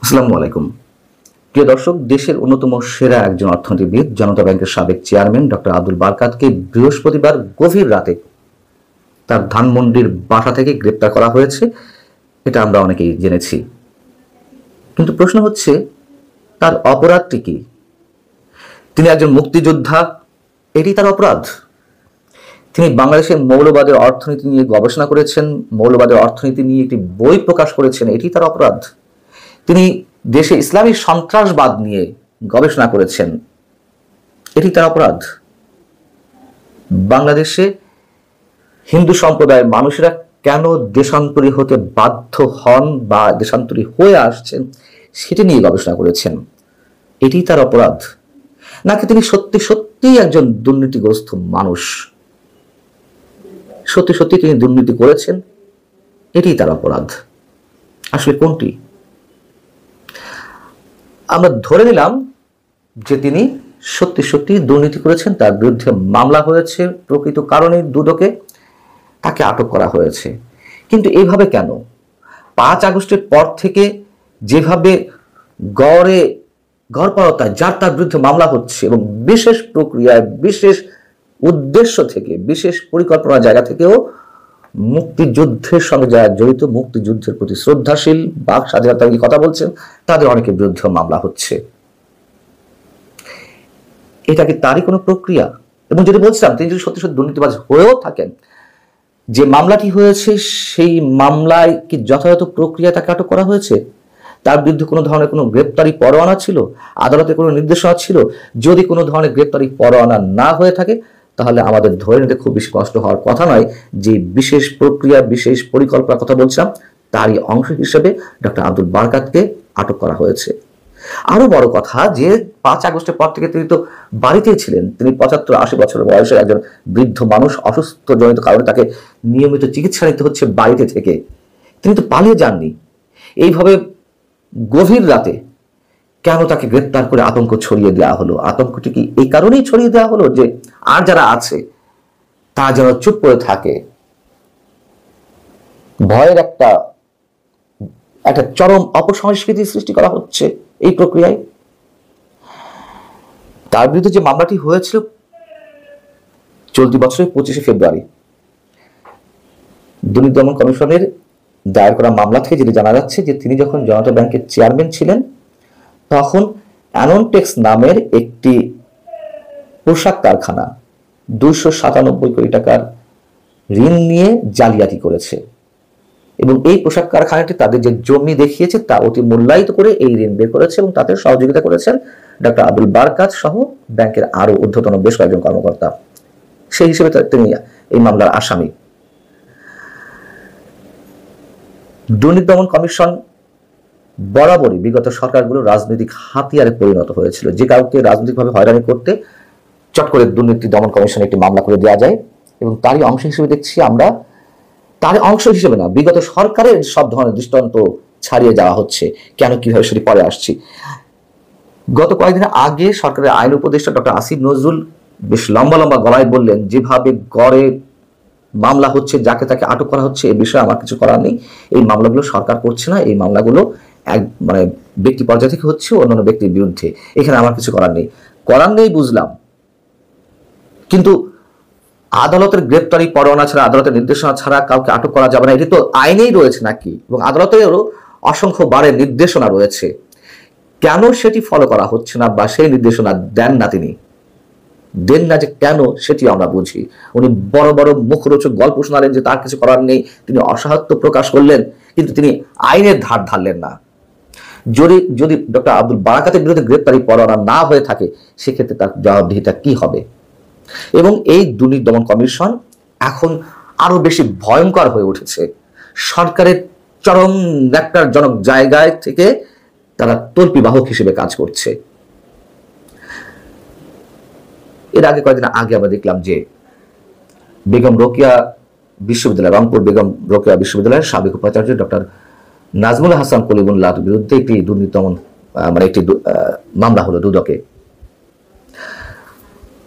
আসসালামু আলাইকুম। প্রিয় দর্শক, দেশের অন্যতম সেরা একজন অর্থনীতিবিদ, জনতা ব্যাংকের সাবেক চেয়ারম্যান ডক্টর আব্দুল বারকাতকে বৃহস্পতিবার গভীর রাতে তার ধানমন্ডির বাসা থেকে গ্রেপ্তার করা হয়েছে। এটা আমরা অনেকেই জেনেছি, কিন্তু প্রশ্ন হচ্ছে তার অপরাধটি কি? তিনি একজন মুক্তিযোদ্ধা, এটি তার অপরাধ? তিনি বাংলাদেশের মৌলবাদের অর্থনীতি নিয়ে গবেষণা করেছেন, মৌলবাদের অর্থনীতি নিয়ে একটি বই প্রকাশ করেছেন, এটি তার অপরাধ? তিনি দেশে ইসলামী সন্ত্রাসবাদ নিয়ে গবেষণা করেছেন, এটি তার অপরাধ? বাংলাদেশে হিন্দু সম্প্রদায়ের মানুষেরা কেন দেশান্তরী হতে বাধ্য হন বা দেশান্তরী হয়ে আসছেন সেটি নিয়ে গবেষণা করেছেন, এটি তার অপরাধ? নাকি তিনি সত্যি সত্যিই একজন দুর্নীতিগ্রস্ত মানুষ, সত্যি সত্যি তিনি দুর্নীতি করেছেন, এটি তার অপরাধ? আসলে কোনটি? আমরা ধরে নিলাম যে তিনি সত্যি সত্যি দুর্নীতি করেছেন, তার বিরুদ্ধে মামলা হয়েছে, প্রকৃত কারণে দুদকে তাকে আটক করা হয়েছে। কিন্তু এইভাবে কেন 5 আগস্টের পর থেকে যেভাবে গড়পড়তায় যার তার বিরুদ্ধে মামলা হচ্ছে এবং বিশেষ প্রক্রিয়ায়, বিশেষ উদ্দেশ্য থেকে, বিশেষ পরিকল্পনার জায়গা থেকেও মুক্তিযুদ্ধের সঙ্গে যারা জড়িত, মুক্তিযুদ্ধের প্রতি শ্রদ্ধাশীল, বাক স্বাধীনতা নিয়ে কথা বলছেন, তাদের অনেকের বিরুদ্ধে মামলা হচ্ছে। এটা কি তারই কোনো প্রক্রিয়া? এবং যদি বলছিলাম তিনি যদি সত্যি সত্যি দুর্নীতিবাজ হয়েও থাকেন, যে মামলাটি হয়েছে সেই মামলায় কি যথাযথ প্রক্রিয়া তাকে আটক করা হয়েছে? তার বিরুদ্ধে কোনো ধরনের কোনো গ্রেপ্তারি পরোয়ানা ছিল? আদালতে কোনো নির্দেশনা ছিল? যদি কোনো ধরনের গ্রেপ্তারি পরোয়ানা না হয়ে থাকে, তাহলে আমাদের ধরে নিতে খুব বেশি কষ্ট হওয়ার কথা নয় যে বিশেষ প্রক্রিয়া, বিশেষ পরিকল্পনার কথা বলছিলাম, তারই অংশ হিসেবে ডক্টর আব্দুল বারকাতকে আটক করা হয়েছে। আরো বড় কথা যে 5 আগস্টের পর থেকে তিনি তো বাড়িতেই ছিলেন। তিনি 75-80 বছর বয়সের একজন বৃদ্ধ মানুষ, অসুস্থ জনিত কারণে তাকে নিয়মিত চিকিৎসা নিতে হচ্ছে বাড়িতে থেকে। তিনি তো পালিয়ে যাননি। এইভাবে গভীর রাতে কেন তাকে গ্রেপ্তার করে আতঙ্ক ছড়িয়ে দেওয়া হলো? আতঙ্কটি কি এই কারণেই ছড়িয়ে দেওয়া হলো যে আর যারা আছে তারা যেন চুপ করে থাকে? ভয়ের একটা চরম অপসংস্কৃতি সৃষ্টি করা হচ্ছে এই প্রক্রিয়ায়। তার বিরুদ্ধে যে মামলাটি হয়েছিল চলতি বছরের 25শে ফেব্রুয়ারি, দুর্নীতি দমন কমিশনের দায়ের করা মামলা থেকে যেটি জানা যাচ্ছে যে তিনি যখন জনতা ব্যাংকের চেয়ারম্যান ছিলেন, তখন অ্যাননটেক্স নামের একটি পোশাক কারখানা 297 কোটি টাকার ঋণ নিয়ে জালিয়াতি করেছে এবং এই পোশাক কারখানাটি তাদের যে জমি দেখিয়েছে তা অতি মূল্যায়িত করে এই ঋণ বের করেছে এবং তাদের সহযোগিতা করেছেন ডক্টর আব্দুল বারকাত সহ ব্যাংকের আরো ঊর্ধ্বতন বেশ কয়েকজন কর্মকর্তা। সেই হিসেবে তিনি এই মামলার আসামি। দুর্নীতি দমন কমিশন বরাবরই বিগত সরকারগুলো রাজনৈতিক হাতিয়ারে পরিণত হয়েছিল। যে কাউকে রাজনৈতিকভাবে হয়রানি করতে চট করে দুর্নীতি দমন কমিশনে একটি মামলা করে দেওয়া যায় এবং তারই অংশ হিসেবে দেখছি আমরা, তার অংশ হিসেবে না, বিগত সরকারের সব ধরনের দৃষ্টান্ত ছাড়িয়ে যাওয়া হচ্ছে। কেন, কিভাবে সেটি পরে আসছি। গত কয়েকদিন আগে সরকারের আইন উপদেষ্টা ডক্টর আসিফ নজরুল বেশ লম্বা লম্বা গলায় বললেন, যেভাবে গড়ে মামলা হচ্ছে, যাকে তাকে আটক করা হচ্ছে, এ বিষয়ে আমার কিছু করার নেই। এই মামলাগুলো সরকার করছে না, এই মামলাগুলো ব্যক্তি পর্যায় থেকে হচ্ছে অন্যান্য ব্যক্তির বিরুদ্ধে, এখানে আমার কিছু করার নেই। করার নেই বুঝলাম, কিন্তু আদালতের গ্রেপ্তারি পরোয়ানা ছাড়া, আদালতের নির্দেশনা ছাড়া কাউকে আটক করা যাবে না, এটি তো আইনেই রয়েছে নাকি? এবং আদালতেরও অসংখ্য বারের নির্দেশনা রয়েছে। কেন সেটি ফলো করা হচ্ছে না বা সেই নির্দেশনা দেন না তিনি, দেন না যে কেন, সেটি আমরা বুঝি। উনি বড় বড় মুখরোচক গল্প শোনালেন যে তার কিছু করার নেই, তিনি অসহায়ত্ব প্রকাশ করলেন, কিন্তু তিনি আইনের ধার ধারলেন না। যদি ডক্টর আব্দুল বারকাতের বিরুদ্ধে গ্রেপ্তারি পরোয়ানা না হয়ে থাকে, সেক্ষেত্রে তার জবাবদিহিতা কি হবে? এবং এই দুর্নীতি দমন কমিশন এখন আরো বেশি ভয়ঙ্কর হয়ে উঠেছে। সরকারের চরম ন্যাক্কারজনক জায়গায় থেকে তারা তল্পি বাহক হিসেবে কাজ করছে। এর আগে কয়েকদিন আগে আমরা দেখলাম যে বেগম রোকেয়া বিশ্ববিদ্যালয়, রংপুর বেগম রোকেয়া বিশ্ববিদ্যালয়ের সাবেক উপাচার্য ডক্টর নাজমুল হাসান কলিমুল্লাহর বিরুদ্ধে একটি দুর্নীতি দমন একটি মামলা হলো দুদকে।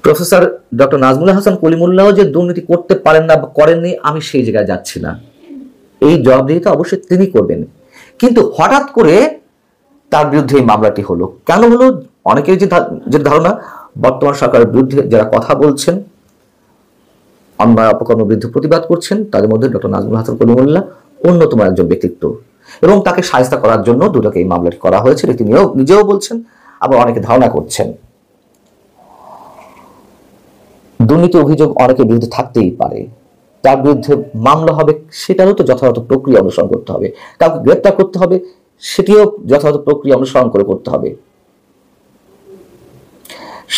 প্রফেসর ডক্টর নাজমুল হাসান কলিমুল্লাহ যে দুর্নীতি করতে পারেন না বা করেননি, আমি সেই জায়গায় যাচ্ছি না। এই জবাবদিহিতা অবশ্যই তিনি করবেন, কিন্তু হঠাৎ করে তার বিরুদ্ধে এই মামলাটি হলো। কেন হলো? অনেকের যে ধারণা, বর্তমান সরকারের বিরুদ্ধে যারা কথা বলছেন, অন্যায় অপকর্মের বিরুদ্ধে প্রতিবাদ করছেন, তাদের মধ্যে ডক্টর নাজমুল হাসান কলিমুল্লাহ অন্যতম একজন ব্যক্তিত্ব, এবং তাকে শায়েস্তা করার জন্য দুদকে এই মামলাটি করা হয়েছে, তিনি নিজেও বলছেন, আবার অনেকে ধারণা করছেন। দুর্নীতি অভিযোগ অনেকের বিরুদ্ধে থাকতেই পারে, তার বিরুদ্ধে মামলা হবে, সেটারও তো যথাযথ প্রক্রিয়া অনুসরণ করতে হবে। কাউকে গ্রেপ্তার করতে হবে, সেটিও যথাযথ প্রক্রিয়া অনুসরণ করে করতে হবে।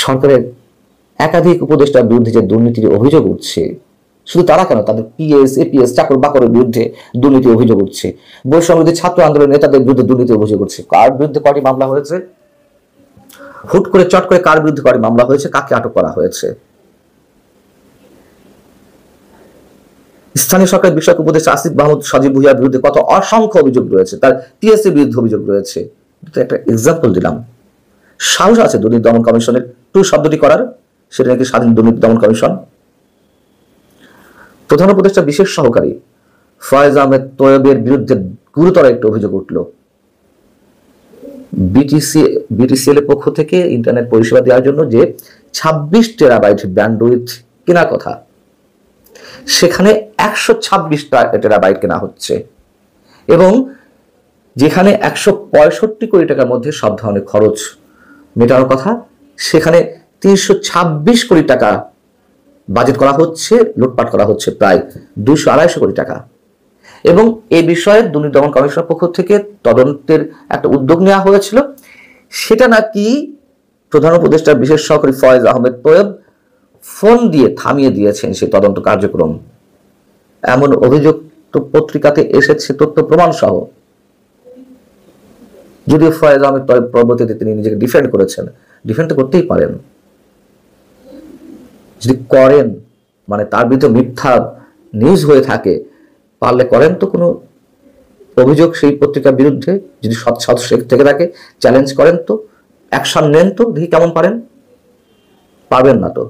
সরকারের একাধিক উপদেষ্টার বিরুদ্ধে যে দুর্নীতির অভিযোগ উঠছে, শুধু তারা কেন, তাদের পিএস এপিএস চাকর বাকরের বিরুদ্ধে দুর্নীতি অভিযোগ উঠছে, বৈষম্যবিরোধী ছাত্র আন্দোলনের নেতাদের বিরুদ্ধে দুর্নীতি অভিযোগ উঠছে। কার বিরুদ্ধে কয়টি মামলা হয়েছে, হুট করে চট করে কার বিরুদ্ধে কয়টি মামলা হয়েছে, কাকে আটক করা হয়েছে? স্থানীয় সরকার বিষয়ক উপদেষ্টা আসিফ মাহমুদ সজীব ভুঁইয়ার বিরুদ্ধে কত অসংখ্য অভিযোগ রয়েছে, তার টিএসসি বিরুদ্ধে অভিযোগ রয়েছে। একটা এক্সাম্পল দিলাম। সাহস আছে দুর্নীতি দমন কমিশনের টু শব্দটি করার, সেটা নাকি স্বাধীন দুর্নীতি দমন কমিশন। প্রধান উপদেষ্টা বিশেষ সহকারী ফয়েজ আহমেদ তৈয়বের বিরুদ্ধে গুরুতর একটা অভিযোগ উঠল। বিটিসিএল এর পক্ষ থেকে ইন্টারনেট পরিষেবা দেওয়ার জন্য যে 26 টেরাবাইট ব্যান্ডউইথ কেনার কথা, সেখানে 126 টেরাবাইট কেনা হচ্ছে, এবং যেখানে 165 কোটি টাকার মধ্যে সব ধরনের খরচ মেটানোর কথা, সেখানে 326 কোটি টাকা বাজেট করা হচ্ছে, লুটপাট করা হচ্ছে প্রায় 200-250 কোটি টাকা। এবং এই বিষয়ে দুর্নীতি দমন কমিশনের পক্ষ থেকে তদন্তের একটা উদ্যোগ নেওয়া হয়েছিল, সেটা নাকি প্রধান উপদেষ্টার বিশেষ সহকারী ফয়েজ আহমেদ তৈয়ব ফোন দিয়ে থামিয়ে দিয়েছেন সেই তদন্ত কার্যক্রম। এমন অভিযোগ তো পত্রিকাতে এসেছে, তথ্য প্রমাণ সহ। যদিও ফয়েজ আহমেদ তৈয়ব পরবর্তীতে তিনি নিজেকে ডিফেন্ড করেছেন, ডিফেন্ড তো করতেই পারেন, যদি করেন, মানে তার বিরুদ্ধে মিথ্যা নিউজ হয়ে থাকে, পারলে করেন তো কোনো অভিযোগ সেই পত্রিকার বিরুদ্ধে, যদি সৎ থেকে থাকে চ্যালেঞ্জ করেন, তো অ্যাকশন নেন, তো দেখি কেমন পারেন। পারবেন না তো,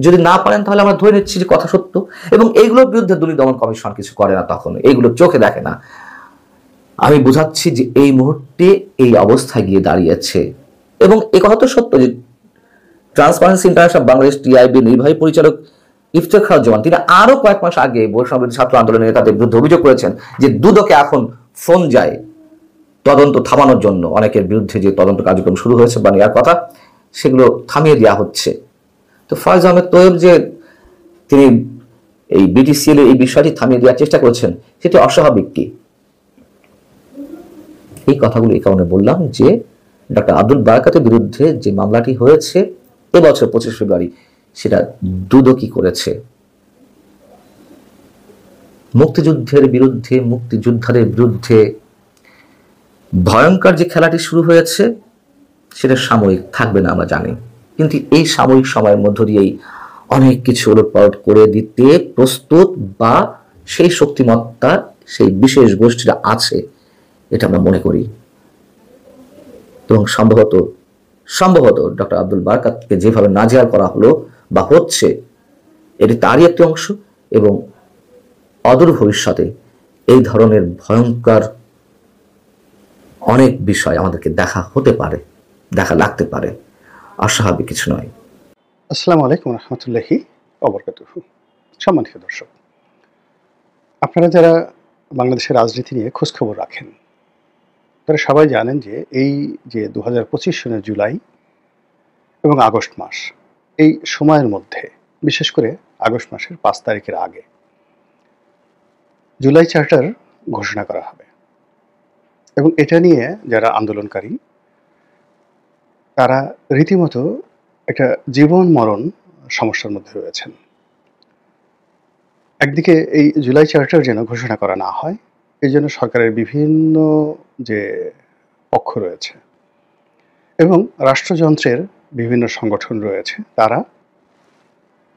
যদি না পারেন তাহলে আমরা ধরে নিচ্ছি যে কথা সত্য, এবং এইগুলোর বিরুদ্ধে দুর্নীতি দমন কমিশন কিছু করে না, তখন এইগুলো চোখে দেখে না। আমি বুঝাচ্ছি যে এই মুহূর্তে এই অবস্থায় গিয়ে দাঁড়িয়েছে, এবং এই কথা তো সত্য যে ট্রান্সপারেন্সি ইন্টারন্যাশনাল বাংলাদেশ টিআইবি নির্বাহী পরিচালক ইফতেখারুজ্জামান তিনি আরো কয়েক মাস আগে বৈষম্যবিরোধী ছাত্র আন্দোলনের নেতাদের বিরুদ্ধে অভিযোগ করেছেন যে দুদকে এখন ফোন যায় তদন্ত থামানোর জন্য, অনেকের বিরুদ্ধে যে তদন্ত কার্যক্রম শুরু হয়েছে বা নেওয়ার কথা, সেগুলো থামিয়ে দেওয়া হচ্ছে। তো ফয়েজ আহমেদ তৈয়ব যে তিনি এই বিটিসিএল এই বিষয়টি থামিয়ে দেওয়ার চেষ্টা করেছেন, সেটি অস্বাভাবিক কি? এই কথাগুলো এই কারণে বললাম যে ডক্টর আব্দুল বারাকাতের বিরুদ্ধে যে মামলাটি হয়েছে এবছর 25 ফেব্রুয়ারি, সেটা দুদকই করেছে। মুক্তিযুদ্ধের বিরুদ্ধে, মুক্তিযোদ্ধাদের বিরুদ্ধে ভয়ঙ্কর যে খেলাটি শুরু হয়েছে, সেটা সাময়িক থাকবে না আমরা জানি, কিন্তু এই সাময়িক সময়ের মধ্য দিয়েই অনেক কিছু ওলটপালট করে দিতে প্রস্তুত বা সেই শক্তিমত্তা সেই বিশেষ গোষ্ঠীটা আছে, এটা আমরা মনে করি। এবং সম্ভবত ডক্টর আব্দুল বারাকাতকে যেভাবে নাজেহাল করা হলো বা হচ্ছে, এটি তারই একটি অংশ, এবং অদূর ভবিষ্যতে এই ধরনের ভয়ঙ্কর অনেক বিষয় আমাদেরকে দেখা হতে পারে, দেখা লাগতে পারে, অস্বাভাবিক কিছু নয়। আসসালামু আলাইকুম রহমতুল্লাহি ওয়াবারাকাতুহু। সম্মানিত দর্শক, আপনারা যারা বাংলাদেশের রাজনীতি নিয়ে খোঁজখবর রাখেন, তারা সবাই জানেন যে এই যে 2025 সনের জুলাই এবং আগস্ট মাস, এই সময়ের মধ্যে, বিশেষ করে আগস্ট মাসের 5 তারিখের আগে জুলাই চার্টার ঘোষণা করা হবে, এবং এটা নিয়ে যারা আন্দোলনকারী তারা রীতিমতো একটা জীবন মরণ সমস্যার মধ্যে রয়েছেন। একদিকে এই জুলাই চার্টার যেন ঘোষণা করা না হয়, এই জন্য সরকারের বিভিন্ন যে পক্ষ রয়েছে এবং রাষ্ট্রযন্ত্রের বিভিন্ন সংগঠন রয়েছে তারা,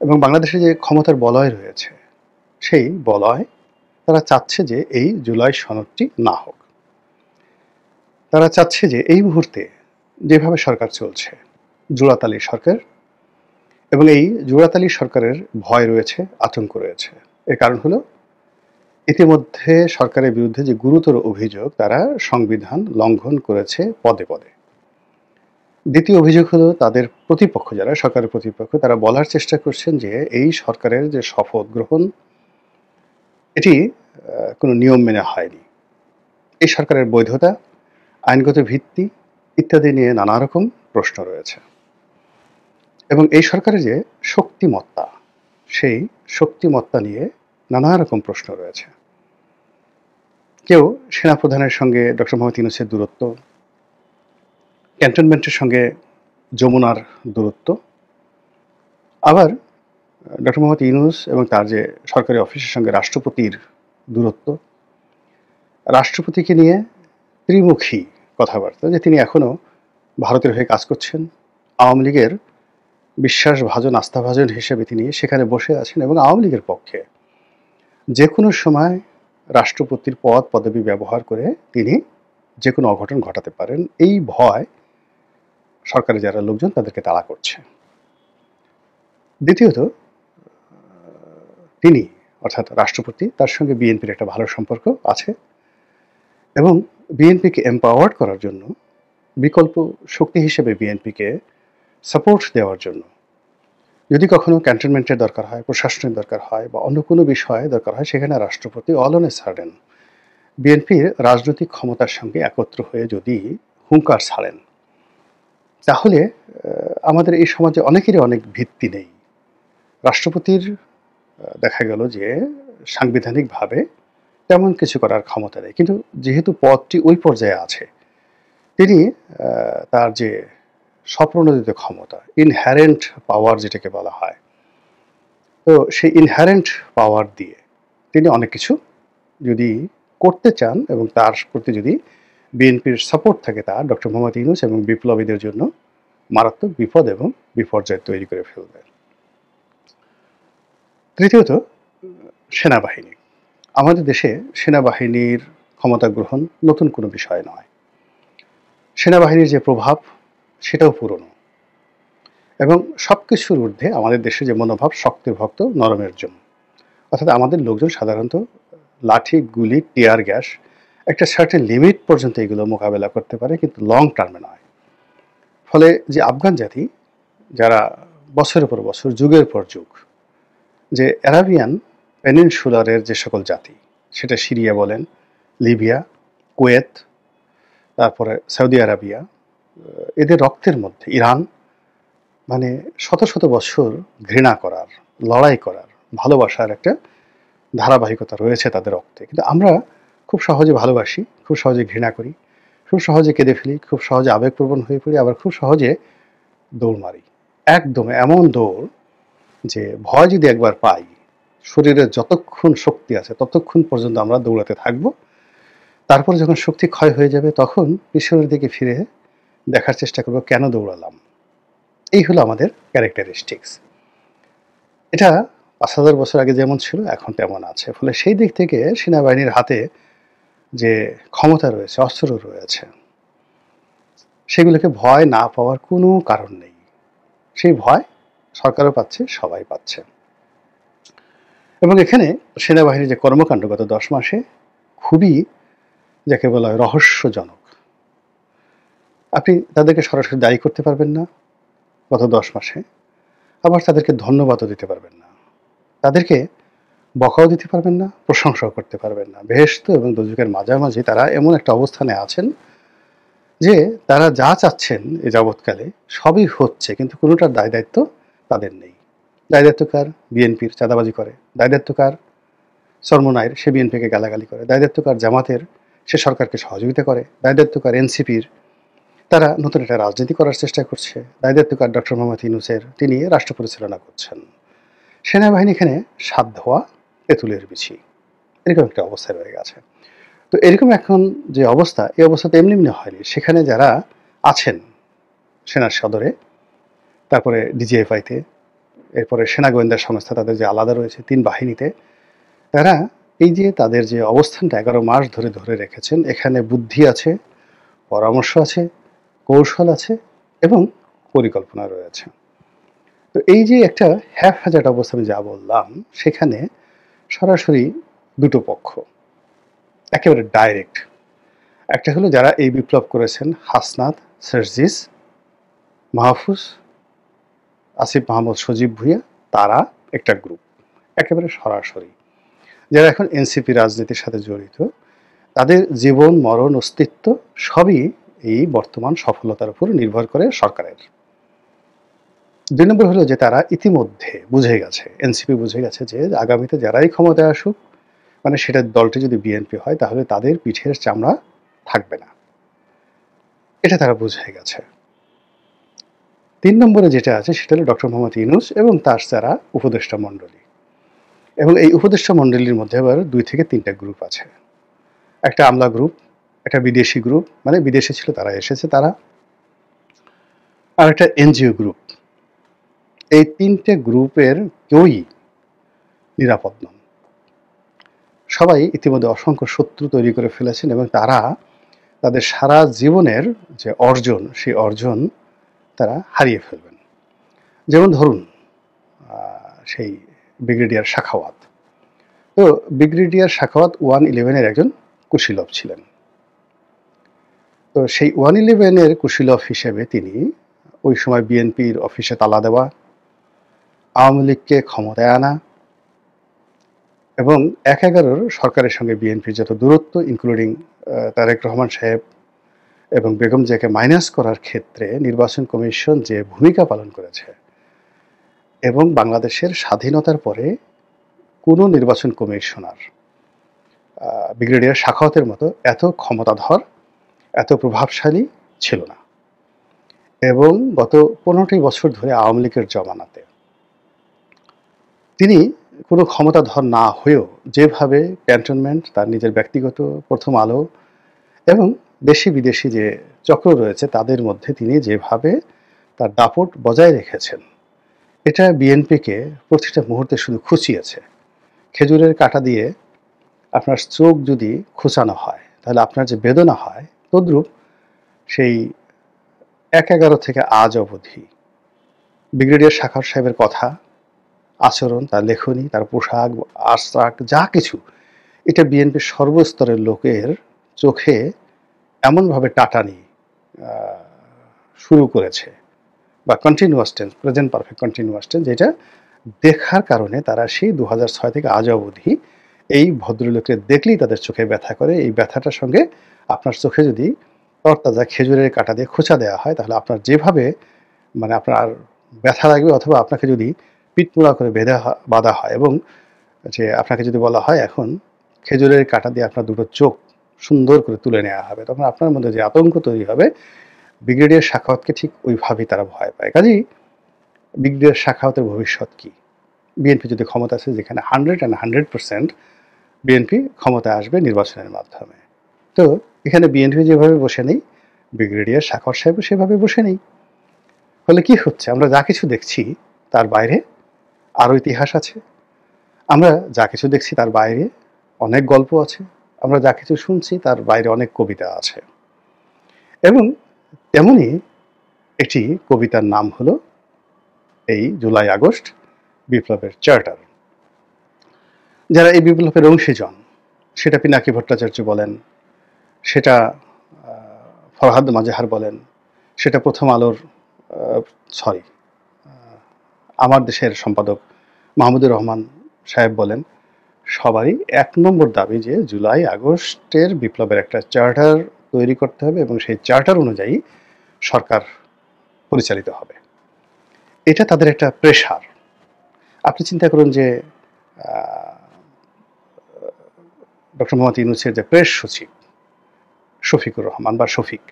এবং বাংলাদেশে যে ক্ষমতার বলয় রয়েছে সেই বলয়, তারা চাচ্ছে যে এই জুলাই সনদটি না হোক। তারা চাচ্ছে যে এই মুহূর্তে যেভাবে সরকার চলছে, জোড়াতালি সরকার, এবং এই জোড়াতালি সরকারের ভয় রয়েছে, আতঙ্ক রয়েছে। এর কারণ হলো ইতিমধ্যে সরকারের বিরুদ্ধে যে গুরুতর অভিযোগ, তারা সংবিধান লঙ্ঘন করেছে পদে পদে। দ্বিতীয় অভিযোগ হলো তাদের প্রতিপক্ষ, যারা সরকারের প্রতিপক্ষ, তারা বলার চেষ্টা করছেন যে এই সরকারের যে শপথ গ্রহণ, এটি কোনো নিয়ম মেনে হয়নি। এই সরকারের বৈধতা, আইনগত ভিত্তি ইত্যাদি নিয়ে নানা রকম প্রশ্ন রয়েছে। এবং এই সরকারের যে শক্তিমত্তা, সেই শক্তিমত্তা নিয়ে নানা রকম প্রশ্ন রয়েছে। কেউ সেনাপ্রধানের সঙ্গে ডক্টর মোহাম্মদ ইউনূসের দূরত্ব, ক্যান্টনমেন্টের সঙ্গে যমুনার দূরত্ব, আবার ডক্টর মোহাম্মদ ইউনূস এবং তার যে সরকারি অফিসের সঙ্গে রাষ্ট্রপতির দূরত্ব, রাষ্ট্রপতিকে নিয়ে ত্রিমুখী কথাবার্তা, যে তিনি এখনও ভারতের হয়ে কাজ করছেন, আওয়ামী লীগের বিশ্বাসভাজন আস্থাভাজন হিসেবে তিনি সেখানে বসে আছেন এবং আওয়ামী লীগের পক্ষে যে কোনো সময় রাষ্ট্রপতির পদ পদবি ব্যবহার করে তিনি যে কোনো অঘটন ঘটাতে পারেন, এই ভয় সরকারের যারা লোকজন তাদেরকে তাড়া করছে। দ্বিতীয়ত, তিনি অর্থাৎ রাষ্ট্রপতি, তার সঙ্গে বিএনপির একটা ভালো সম্পর্ক আছে এবং বিএনপিকে এম্পাওয়ার্ড করার জন্য, বিকল্প শক্তি হিসেবে বিএনপিকে সাপোর্ট দেওয়ার জন্য যদি কখনো ক্যান্টনমেন্টের দরকার হয়, প্রশাসনের দরকার হয় বা অন্য কোনো বিষয়ে দরকার হয়, সেখানে রাষ্ট্রপতি অল অন এ সার্ডেন বিএনপির রাজনৈতিক ক্ষমতার সঙ্গে একত্র হয়ে যদি হুঙ্কার ছাড়েন, তাহলে আমাদের এই সমাজে অনেকেরই অনেক ভিত্তি নেই। রাষ্ট্রপতির দেখা গেল যে সাংবিধানিকভাবে তেমন কিছু করার ক্ষমতা নেই, কিন্তু যেহেতু পদটি ওই পর্যায়ে আছে, তিনি তার যে স্বপ্রণোদিত ক্ষমতা, ইনহ্যারেন্ট পাওয়ার যেটাকে বলা হয়, তো সেই ইনহ্যারেন্ট পাওয়ার দিয়ে তিনি অনেক কিছু যদি করতে চান এবং তার প্রতি যদি বিএনপির সাপোর্ট থাকে, তা ডক্টর মোহাম্মদ ইউনূস এবং বিপ্লবীদের জন্য মারাত্মক বিপদ এবং বিপর্যয় তৈরি করে ফেলবে। তৃতীয়ত, সেনাবাহিনী। আমাদের দেশে সেনাবাহিনীর ক্ষমতা গ্রহণ নতুন কোনো বিষয় নয়। সেনাবাহিনীর যে প্রভাব, সেটাও পুরনো। এবং সব কিছুর ঊর্ধ্বে আমাদের দেশে যে মনোভাব, শক্তের ভক্ত নরমের জন্য, অর্থাৎ আমাদের লোকজন সাধারণত লাঠি, গুলি, টিয়ার গ্যাস একটা সার্টেন লিমিট পর্যন্ত এগুলো মোকাবেলা করতে পারে, কিন্তু লং টার্মে নয়। ফলে যে আফগান জাতি, যারা বছরের পর বছর, যুগের পর যুগ, যে অ্যারাবিয়ান পেনিনসুলারের যে সকল জাতি, সেটা সিরিয়া বলেন, লিবিয়া, কুয়েত, তারপরে সৌদি আরবিয়া, এদের রক্তের মধ্যে ইরান, মানে শত শত বছর ঘৃণা করার, লড়াই করার, ভালোবাসার একটা ধারাবাহিকতা রয়েছে তাদের রক্তে। কিন্তু আমরা খুব সহজে ভালোবাসি, খুব সহজে ঘৃণা করি, খুব সহজে কেঁদে ফেলি, খুব সহজে আবেগপ্রবণ হয়ে পড়ি, আবার খুব সহজে দৌড় মারি। একদম এমন দৌড় যে ভয় যদি একবার পাই, শরীরে যতক্ষণ শক্তি আছে ততক্ষণ পর্যন্ত আমরা দৌড়াতে থাকবো। তারপরে যখন শক্তি ক্ষয় হয়ে যাবে, তখন পিছনের দিকে ফিরে দেখার চেষ্টা করবো কেন দৌড়ালাম। এই হলো আমাদের ক্যারেক্টারিস্টিক্স। এটা ৫,০০০ বছর আগে যেমন ছিল, এখন তেমন আছে। ফলে সেই দিক থেকে সেনাবাহিনীর হাতে যে ক্ষমতা রয়েছে, অস্ত্র রয়েছে, সেগুলোকে ভয় না পাওয়ার কোনো কারণ নেই। সেই ভয় সরকারও পাচ্ছে, সবাই পাচ্ছে। এবং এখানে সেনাবাহিনীর যে কর্মকাণ্ড গত ১০ মাসে খুবই, যাকে বলা হয়, রহস্যজনক। আপনি তাদেরকে সরাসরি দায়ী করতে পারবেন না গত ১০ মাসে, আবার তাদেরকে ধন্যবাদও দিতে পারবেন না, তাদেরকে বকাও দিতে পারবেন না, প্রশংসাও করতে পারবেন না। বেহেশত এবং দোজখের মাঝামাঝি তারা এমন একটা অবস্থানে আছেন যে তারা যা চাচ্ছেন এ যাবৎকালে সবই হচ্ছে, কিন্তু কোনোটার দায় দায়িত্ব তাদের নেই। দায় দায়িত্ব কার? বিএনপির, চাঁদাবাজি করে। দায় দায়িত্ব কার? চরমোনাইয়ের, সে বিএনপিকে গালাগালি করে। দায় দায়িত্ব কার? জামাতের, সে সরকারকে সহযোগিতা করে। দায় দায়িত্ব কার? এনসিপির, তারা নতুন একটা রাজনীতি করার চেষ্টা করছে। দায় দায়িত্ব কার? ডক্টর মোহাম্মদ ইউনূসের, তিনি রাষ্ট্র পরিচালনা করছেন। সেনাবাহিনী এখানে সাত ধোয়া তেঁতুলের বিছি, এরকম একটা অবস্থায় রয়ে গেছে। তো এরকম এখন যে অবস্থা, এই অবস্থা তো এমনি এমনি হয়নি। সেখানে যারা আছেন সেনার সদরে, তারপরে ডিজিএফআইতে, এরপরে সেনা গোয়েন্দা সংস্থা, তাদের যে আলাদা রয়েছে ৩ বাহিনীতে, তারা এই যে তাদের যে অবস্থানটা ১১ মাস ধরে ধরে রেখেছেন, এখানে বুদ্ধি আছে, পরামর্শ আছে, কৌশল আছে এবং পরিকল্পনা রয়েছে। তো এই যে একটা হ্যাফহাজার্ড অবস্থা আমি যা বললাম, সেখানে সরাসরি দুটো পক্ষ, একেবারে ডাইরেক্ট। একটা হলো যারা এই বিপ্লব করেছেন, হাসনাত, সার্জিস, মাহফুজ, আসিফ মাহমুদ, সজীব ভুঁইয়া, তারা একটা গ্রুপ একেবারে সরাসরি, যারা এখন এনসিপি রাজনীতির সাথে জড়িত। তাদের জীবন, মরণ, অস্তিত্ব সবই এই বর্তমান সফলতার উপর নির্ভর করে সরকারের। 2 নম্বর হলো যে তারা ইতিমধ্যে বুঝে গেছে, এনসিপি বুঝে গেছে যে আগামীতে যারাই ক্ষমতায় আসুক, মানে সেটা দলটি যদি বিএনপি হয়, তাহলে তাদের পিঠের চামড়া থাকবে না, এটা তারা বুঝে গেছে। 3 নম্বরে যেটা আছে সেটা হলো ডক্টর মোহাম্মদ ইউনূস এবং তার যারা উপদেষ্টা মণ্ডলী, এবং এই উপদেষ্টা মণ্ডলীর মধ্যে আবার 2 থেকে 3টা গ্রুপ আছে। একটা আমলা গ্রুপ, একটা বিদেশি গ্রুপ, মানে বিদেশে ছিল তারা এসেছে তারা, আর একটা এনজিও গ্রুপ। এই 3টে গ্রুপের কেউই নিরাপদ নন। সবাই ইতিমধ্যে অসংখ্য শত্রু তৈরি করে ফেলেছেন এবং তারা তাদের সারা জীবনের যে অর্জন, সেই অর্জন তারা হারিয়ে ফেলবেন। যেমন ধরুন সেই ব্রিগেডিয়ার সাখাওয়াত। তো ব্রিগেডিয়ার সাখাওয়াত 111-এর একজন কুশীলব ছিলেন। তো সেই 111-এর কুশীলব হিসেবে তিনি ওই সময় বিএনপির অফিসে তালা দেওয়া, আওয়ামী লীগকে ক্ষমতায় আনা এবং 1/11 সরকারের সঙ্গে বিএনপির যত দূরত্ব, ইনক্লুডিং তারেক রহমান সাহেব এবং বেগম জিয়াকে মাইনাস করার ক্ষেত্রে নির্বাচন কমিশন যে ভূমিকা পালন করেছে, এবং বাংলাদেশের স্বাধীনতার পরে কোনো নির্বাচন কমিশনার ব্রিগেডিয়ার সাখাওয়াতের মতো এত ক্ষমতাধর, এত প্রভাবশালী ছিল না। এবং গত 15টি বছর ধরে আওয়ামী লীগের জমানাতে তিনি কোনো ক্ষমতাধর না হয়েও যেভাবে ক্যান্টনমেন্ট, তার নিজের ব্যক্তিগত প্রথম আলো এবং দেশি বিদেশি যে চক্র রয়েছে তাদের মধ্যে তিনি যেভাবে তার দাপট বজায় রেখেছেন, এটা বিএনপিকে প্রতিটা মুহূর্তে শুধু খুঁচিয়েছে। খেজুরের কাঁটা দিয়ে আপনার চোখ যদি খোঁচানো হয়, তাহলে আপনার যে বেদনা হয়, তদ্রূপ সেই 1/11 থেকে আজ অবধি ব্রিগেডিয়ার সাখাওয়াত সাহেবের কথা, আচরণ, তার লেখনী, তার পোশাক, আশাক, যা কিছু, এটা বিএনপির সর্বস্তরের লোকের চোখে এমনভাবে টাটানি শুরু করেছে, বা continuous tense, present perfect continuous tense, যেটা দেখার কারণে তারা সেই 2006 থেকে আজ অবধি এই ভদ্রলোকের দেখলেই তাদের চোখে ব্যথা করে। এই ব্যথাটার সঙ্গে আপনার চোখে যদি তরতাজা খেজুরের কাঁটা দিয়ে খোঁচা দেওয়া হয়, তাহলে আপনার যেভাবে মানে আপনার ব্যথা লাগবে, অথবা আপনাকে যদি পিঠমোড়া করে বাঁধা হয় এবং যে আপনাকে যদি বলা হয় এখন খেজুরের কাঁটা দিয়ে আপনার দুটো চোখ সুন্দর করে তুলে নেওয়া হবে, তখন আপনার মধ্যে যে আতঙ্ক তৈরি হবে, ব্রিগেডিয়ার সাখাওয়াতকে ঠিক ওইভাবেই তারা ভয় পায়। কাজেই ব্রিগেডিয়ার সাখাওয়াতের ভবিষ্যৎ কি? বিএনপি যদি ক্ষমতা আছে, যেখানে 100% বিএনপি ক্ষমতায় আসবে নির্বাচনের মাধ্যমে, তো এখানে বিএনপি যেভাবে বসে নেই, ব্রিগেডিয়ার সাখাওয়াত সাহেব সেভাবে বসে নেই। ফলে কি হচ্ছে, আমরা যা কিছু দেখছি তার বাইরে আরও ইতিহাস আছে, আমরা যা কিছু দেখছি তার বাইরে অনেক গল্প আছে, আমরা যা কিছু শুনছি তার বাইরে অনেক কবিতা আছে। এবং তেমনি একটি কবিতার নাম হলো এই জুলাই আগস্ট বিপ্লবের চার্টার। যারা এই বিপ্লবের অংশীজন, সেটা পিনাকি ভট্টাচার্য বলেন, সেটা ফরহাদ মাজহার বলেন, সেটা প্রথম আলোর আমার দেশের সম্পাদক মাহমুদুর রহমান সাহেব বলেন, সবারই 1 নম্বর দাবি যে জুলাই আগস্টের বিপ্লবের একটা চার্টার তৈরি করতে হবে এবং সেই চার্টার অনুযায়ী সরকার পরিচালিত হবে। এটা তাদের একটা প্রেশার। আপনি চিন্তা করুন যে ডক্টর মোহাম্মদ ইউনূসের যে প্রেস সচিব শফিকুর রহমান বা শফিক,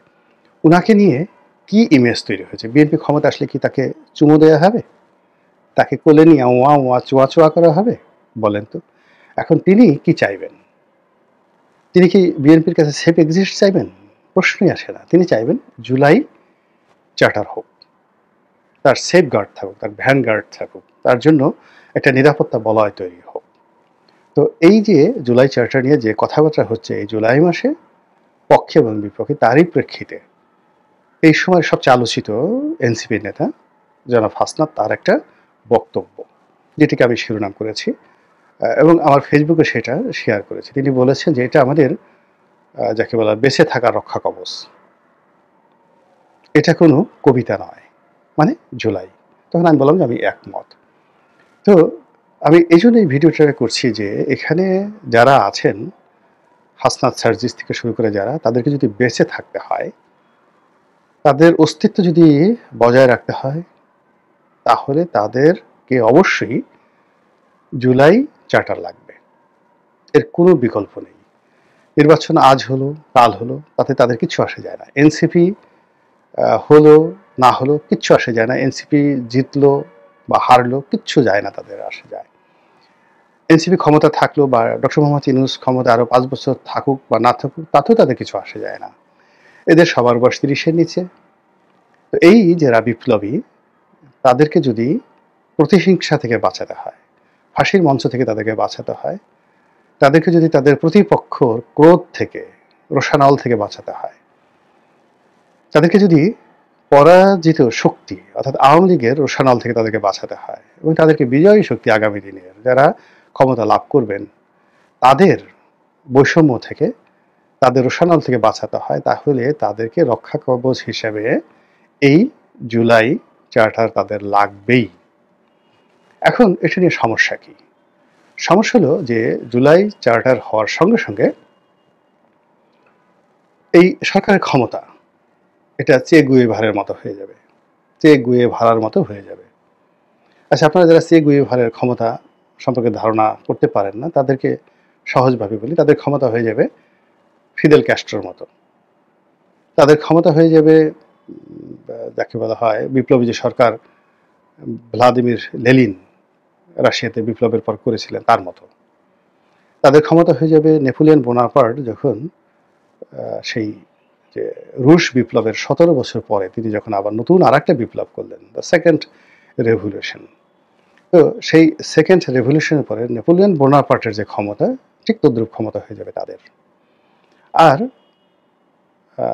উনাকে নিয়ে কি ইমেজ তৈরি হয়েছে। বিএনপি ক্ষমতা আসলে কি তাকে চুমু দেওয়া হবে, তাকে কোলে নিয়ে ওয়া ওয়া চোয়া চোয়া করা হবে? বলেন তো। এখন তিনি কি চাইবেন? তিনি কি বিএনপির কাছে সেফ এক্সিস্ট চাইবেন? প্রশ্নই আসে না। তিনি চাইবেন জুলাই চার্টার হোক, তার সেফ গার্ড থাকুক, তার ভ্যান গার্ড থাকুক, তার জন্য একটা নিরাপত্তা বলয় তৈরি হোক। তো এই যে জুলাই চার্টার নিয়ে যে কথাবার্তা হচ্ছে এই জুলাই মাসে পক্ষে এবং বিপক্ষে, তারই প্রেক্ষিতে এই সময় সবচেয়ে আলোচিত এনসিপির নেতা জনাব হাসনাত, তার একটা বক্তব্য, যেটিকে আমি শিরোনাম করেছি এবং আমার ফেসবুকে সেটা শেয়ার করেছে। তিনি বলেছেন যে এটা আমাদের যাকে বলা বেঁচে থাকার রক্ষা কবচ। এটা কোনো কবিতা নয়, মানে জুলাই। তখন আমি বললাম যে আমি একমত। তো আমি এই জন্য এই ভিডিওটা করছি যে এখানে যারা আছেন, হাসনাত সার্জিস থেকে শুরু করে যারা, তাদেরকে যদি বেঁচে থাকতে হয়, তাদের অস্তিত্ব যদি বজায় রাখতে হয়, তাহলে তাদেরকে অবশ্যই জুলাই চার্টার লাগবে। এর কোনো বিকল্প নেই। নির্বাচন আজ হলো, কাল হলো, তাতে তাদের কিচ্ছু আসে যায় না। এনসিপি হলো না হলো কিচ্ছু আসে যায় না। এনসিপি জিতলো বা হারলো কিচ্ছু যায় না, তাদের আসে যায়। এনসিপি ক্ষমতা থাকলো বা ডক্টর মোহাম্মদ ইউনূস ক্ষমতা আরো 5 বছর থাকুক বা না থাকুক, তাতেও তাদের কিছু আসে যায় না। এদের সবার বয়স 30-এর নিচে। তো এই যারা বিপ্লবী, তাদেরকে যদি প্রতিহিংসা থেকে বাঁচাতে হয়, ফাঁসির মঞ্চ থেকে তাদেরকে বাঁচাতে হয়, তাদেরকে যদি তাদের প্রতিপক্ষর ক্রোধ থেকে, রোষানল থেকে বাঁচাতে হয়, তাদেরকে যদি পরাজিত শক্তি অর্থাৎ আওয়ামী লীগের রোষানল থেকে তাদেরকে বাঁচাতে হয় এবং তাদেরকে বিজয়ী শক্তি আগামী দিনের যারা ক্ষমতা লাভ করবেন তাদের বৈষম্য থেকে, তাদের রোষানল থেকে বাঁচাতে হয়, তাহলে তাদেরকে রক্ষা কবচ হিসেবে এই জুলাই চার্টার তাদের লাগবেই। এখন এটা নিয়ে সমস্যা কি? সমস্যা হলো যে জুলাই চার্টার হওয়ার সঙ্গে সঙ্গে এই সরকারের ক্ষমতা এটা চে গুয়েভারের মতো হয়ে যাবে, চে গুয়েভারার মতো হয়ে যাবে। আচ্ছা, আপনারা যারা চে গুয়েভারের ক্ষমতা সম্পর্কে ধারণা করতে পারেন না, তাদেরকে সহজভাবে বলি, তাদের ক্ষমতা হয়ে যাবে ফিদেল ক্যাস্ট্রোর মতো। তাদের ক্ষমতা হয়ে যাবে যাকে বলা হয় বিপ্লবী যে সরকার ভ্লাদিমির লেনিন রাশিয়াতে বিপ্লবের পর করেছিলেন তার মতো। তাদের ক্ষমতা হয়ে যাবে নেপোলিয়ন বোনাপার্ট যখন সেই যে রুশ বিপ্লবের 17 বছর পরে তিনি যখন আবার নতুন আর একটা বিপ্লব করলেন, দ্য সেকেন্ড রেভলিউশন। তো সেই সেকেন্ড রেভলিউশনের পরে নেপোলিয়ন বোনাপার্টের যে ক্ষমতা, ঠিক তদ্রুপ ক্ষমতা হয়ে যাবে তাদের। আর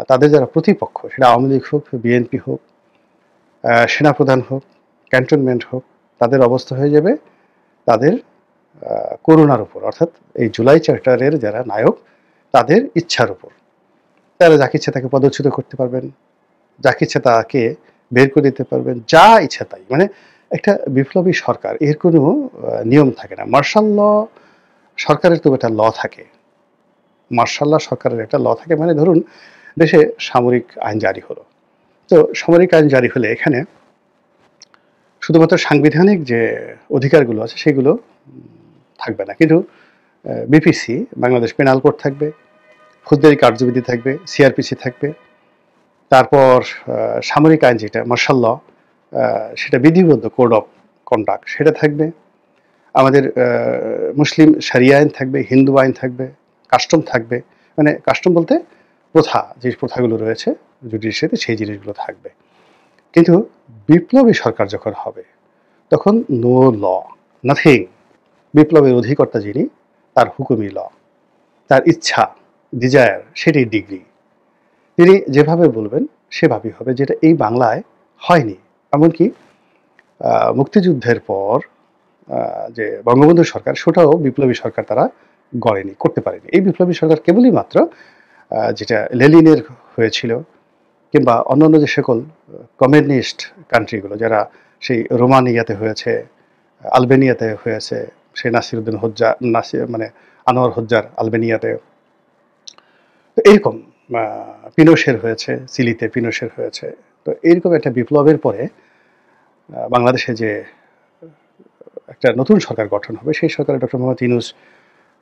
তাদের যারা প্রতিপক্ষ, সেটা আওয়ামী লীগ হোক, বিএনপি হোক, সেনাপ্রধান হোক, ক্যান্টনমেন্ট হোক, তাদের অবস্থা হয়ে যাবে তাদের করুণার উপর, অর্থাৎ এই জুলাই চার্টারের যারা নায়ক তাদের ইচ্ছার উপর। তারা যাকে ইচ্ছে তাকে পদচ্যুত করতে পারবেন, যাকে ইচ্ছে তাকে বের করে দিতে পারবেন, যা ইচ্ছা তাই। মানে একটা বিপ্লবী সরকার, এর কোনো নিয়ম থাকে না। মার্শাল ল সরকারের তো একটা ল থাকে, মার্শাল ল সরকারের একটা ল থাকে। মানে ধরুন দেশে সামরিক আইন জারি হলো, তো সামরিক আইন জারি হলে এখানে শুধুমাত্র সাংবিধানিক যে অধিকারগুলো আছে সেগুলো থাকবে না, কিন্তু বিপিসি বাংলাদেশ পেনাল কোড থাকবে, ফৌজদারি কার্যবিধি থাকবে, সিআরপিসি থাকবে, তারপর সামরিক আইন যেটা মার্শাল ল, সেটা বিধিবদ্ধ কোড অফ কন্ডাক্ট সেটা থাকবে, আমাদের মুসলিম শরিয়া আইন থাকবে, হিন্দু আইন থাকবে, কাস্টম থাকবে। মানে কাস্টম বলতে প্রথা, যে প্রথাগুলো রয়েছে জুডিশিয়ারিতে সেই জিনিসগুলো থাকবে। কিন্তু বিপ্লবী সরকার যখন হবে তখন নো ল, নাথিং। বিপ্লবের অধিকর্তা যিনি, তার হুকুমি ল, তার ইচ্ছা, ডিজায়ার, সেটাই ডিগ্রি। তিনি যেভাবে বলবেন সেভাবেই হবে, যেটা এই বাংলায় হয়নি। এমনকি মুক্তিযুদ্ধের পর যে বঙ্গবন্ধু সরকার, সেটাও বিপ্লবী সরকার তারা গড়েনি, করতে পারেনি। এই বিপ্লবী সরকার কেবলই মাত্র যেটা লেনিনের হয়েছিল, কিংবা অন্যান্য যে সকল কমিউনিস্ট কান্ট্রিগুলো যারা সেই রোমানিয়াতে হয়েছে, আলবেনিয়াতে হয়েছে, সেই নাসিরউদ্দিন হোজ্জা, মানে আনোয়ার হোজ্জার আলবেনিয়াতে, তো এরকম পিনোশের হয়েছে, চিলিতে পিনোশের হয়েছে। তো এইরকম একটা বিপ্লবের পরে বাংলাদেশে যে একটা নতুন সরকার গঠন হবে, সেই সরকারে ডক্টর মোহাম্মদ ইউনূস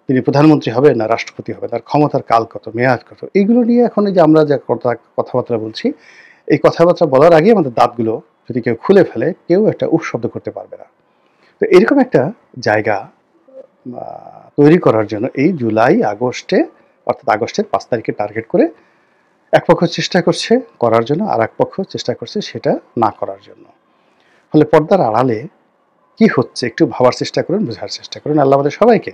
তিনি প্রধানমন্ত্রী হবে না রাষ্ট্রপতি হবে, তার ক্ষমতার কাল কত, মেয়াদ কত, এইগুলো নিয়ে এখন এই যে আমরা যে কথাবার্তা বলছি, এই কথাবার্তা বলার আগে আমাদের দাঁতগুলো যদি কেউ খুলে ফেলে, কেউ একটা উফ শব্দ করতে পারবে না। তো এরকম একটা জায়গা তৈরি করার জন্য এই জুলাই আগস্টে, অর্থাৎ আগস্টের 5 তারিখে টার্গেট করে এক পক্ষ চেষ্টা করছে করার জন্য, আর এক পক্ষ চেষ্টা করছে সেটা না করার জন্য। ফলে পর্দার আড়ালে কি হচ্ছে একটু ভাবার চেষ্টা করুন, বোঝার চেষ্টা করুন। আল্লাহ আমাদের সবাইকে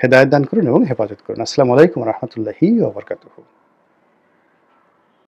হেদায়েত দান করুন এবং হেফাজত করুন। আসসালামু আলাইকুম ওয়া রাহমাতুল্লাহি ওয়া বারাকাতুহু।